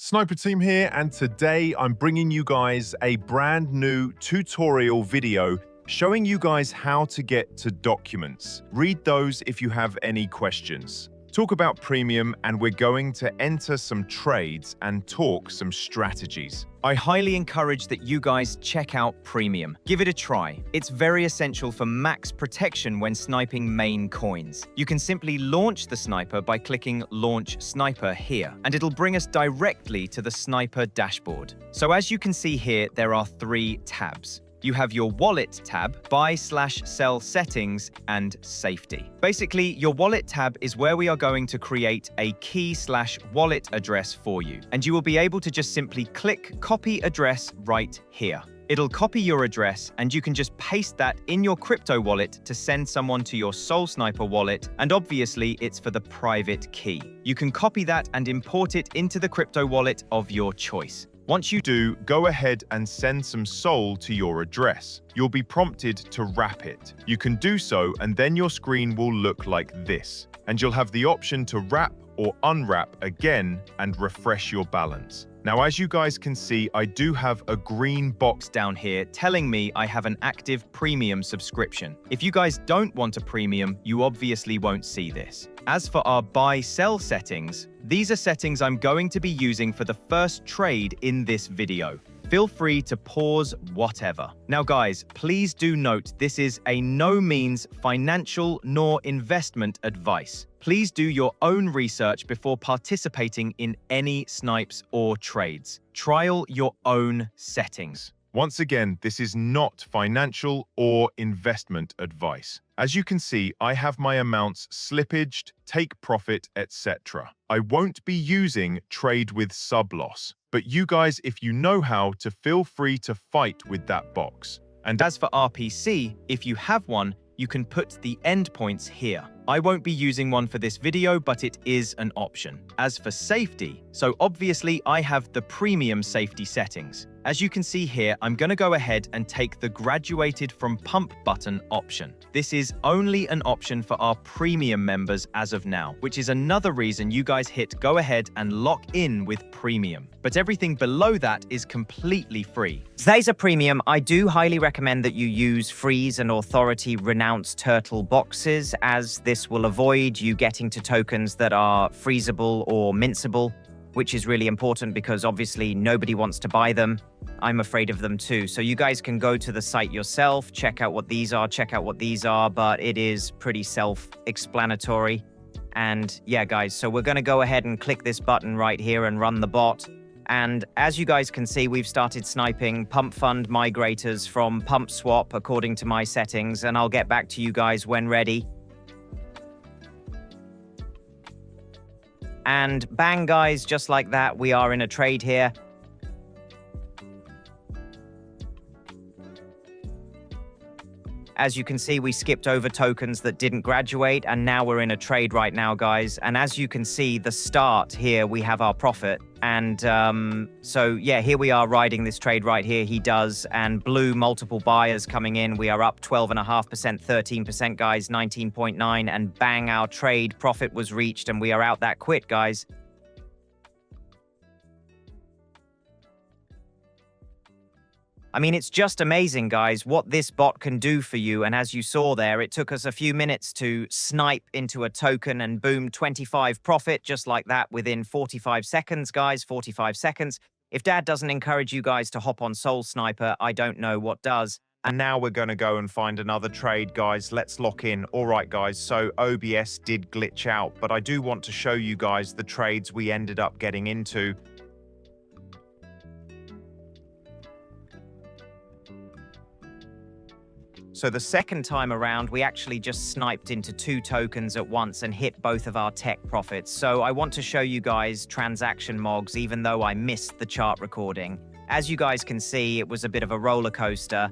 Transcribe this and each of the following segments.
Sniper Team here, and today I'm bringing you guys a brand new tutorial video showing you guys how to get to documents. Read those if you have any questions. Talk about premium, and we're going to enter some trades and talk some strategies. I highly encourage that you guys check out Premium. Give it a try. It's very essential for max protection when sniping main coins. You can simply launch the sniper by clicking Launch Sniper here, and it'll bring us directly to the sniper dashboard. So as you can see here, there are 3 tabs. You have your wallet tab, buy/sell settings, and safety. Basically, your wallet tab is where we are going to create a key/wallet address for you. And you will be able to just simply click copy address right here. It'll copy your address, and you can just paste that in your crypto wallet to send someone to your Soul Sniper wallet, and obviously it's for the private key. You can copy that and import it into the crypto wallet of your choice. Once you do, go ahead and send some SOL to your address. You'll be prompted to wrap it. You can do so, and then your screen will look like this. And you'll have the option to wrap or unwrap again and refresh your balance. Now, as you guys can see, I do have a green box Down here telling me I have an active premium subscription. If you guys don't want a premium, you obviously won't see this. As for our buy-sell settings, these are settings I'm going to be using for the first trade in this video. Feel free to pause whatever. Now guys, please do note this is a no means financial nor investment advice. Please do your own research before participating in any snipes or trades. Trial your own settings. Once again, this is not financial or investment advice. As you can see, I have my amounts slippaged, take profit, etc. I won't be using trade with sub-loss, but you guys, if you know how to, feel free to fight with that box. And as for RPC, if you have one, you can put the endpoints here. I won't be using one for this video, but it is an option. As for safety, so obviously I have the premium safety settings. As you can see here, I'm going to go ahead and take the graduated from pump button option. This is only an option for our premium members as of now, which is another reason you guys hit go ahead and lock in with premium. But everything below that is completely free. Today's a premium. I do highly recommend that you use freeze and authority renounce turtle boxes, as this will avoid you getting to tokens that are freezable or minceable, which is really important because obviously nobody wants to buy them. I'm afraid of them too. So you guys can go to the site yourself, check out what these are, but it is pretty self-explanatory. And yeah, guys, so we're going to go ahead and click this button right here and run the bot. And as you guys can see, we've started sniping pump fund migrators from pump swap according to my settings, and I'll get back to you guys when ready. And bang, guys, just like that, we are in a trade here. As you can see, we skipped over tokens that didn't graduate, and now we're in a trade right now, guys. And as you can see, the start here, we have our profit. And so, yeah, here we are riding this trade right here. He does. And blue, multiple buyers coming in. We are up 12.5%, 13%, guys, 19.9. And bang, our trade profit was reached, and we are out that quick, guys. I mean, it's just amazing, guys, what this bot can do for you. And as you saw there, it took us a few minutes to snipe into a token and boom, 25 profit, just like that within 45 seconds, guys, 45 seconds. If Dad doesn't encourage you guys to hop on Soul Sniper, I don't know what does. And now we're going to go and find another trade, guys. Let's lock in. All right, guys, so OBS did glitch out, but I do want to show you guys the trades we ended up getting into. So the second time around, we actually just sniped into 2 tokens at once and hit both of our tech profits. So I want to show you guys transaction logs, even though I missed the chart recording. As you guys can see, it was a bit of a roller coaster.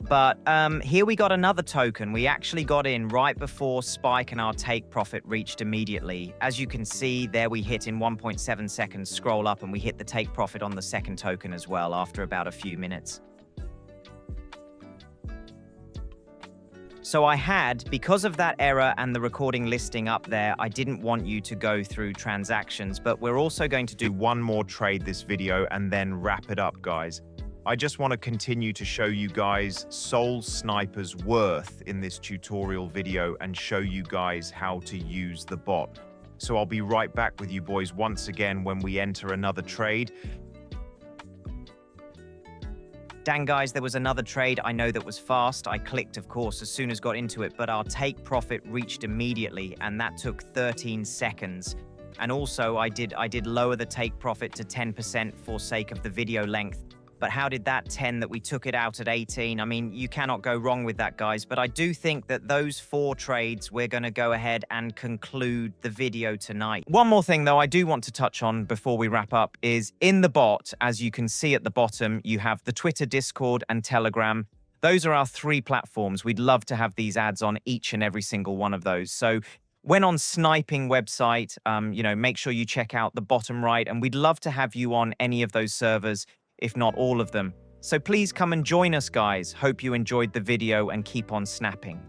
But here we got another token. We actually got in right before spike and our take profit reached immediately. As you can see, there we hit in 1.7 seconds, scroll up, and we hit the take profit on the second token as well after about a few minutes. So I had, because of that error and the recording listing up there, I didn't want you to go through transactions, but we're also going to do one more trade this video and then wrap it up, guys. I just want to continue to show you guys Sol Sniper's worth in this tutorial video and show you guys how to use the bot. So I'll be right back with you boys once again when we enter another trade. Dan, guys, there was another trade I know that was fast. I clicked, of course, as soon as got into it, but our take profit reached immediately, and that took 13 seconds. And also, I did lower the take profit to 10% for sake of the video length. But how did that 10 that we took it out at 18? I mean, you cannot go wrong with that, guys. But I do think that those 4 trades, we're going to go ahead and conclude the video tonight. One more thing, though, I do want to touch on before we wrap up is in the bot, as you can see at the bottom, you have the Twitter, Discord, and Telegram. Those are our 3 platforms. We'd love to have these ads on each and every single one of those. So when on Sniping website, make sure you check out the bottom right, and we'd love to have you on any of those servers, if not all of them. So please come and join us, guys. Hope you enjoyed the video and keep on snapping.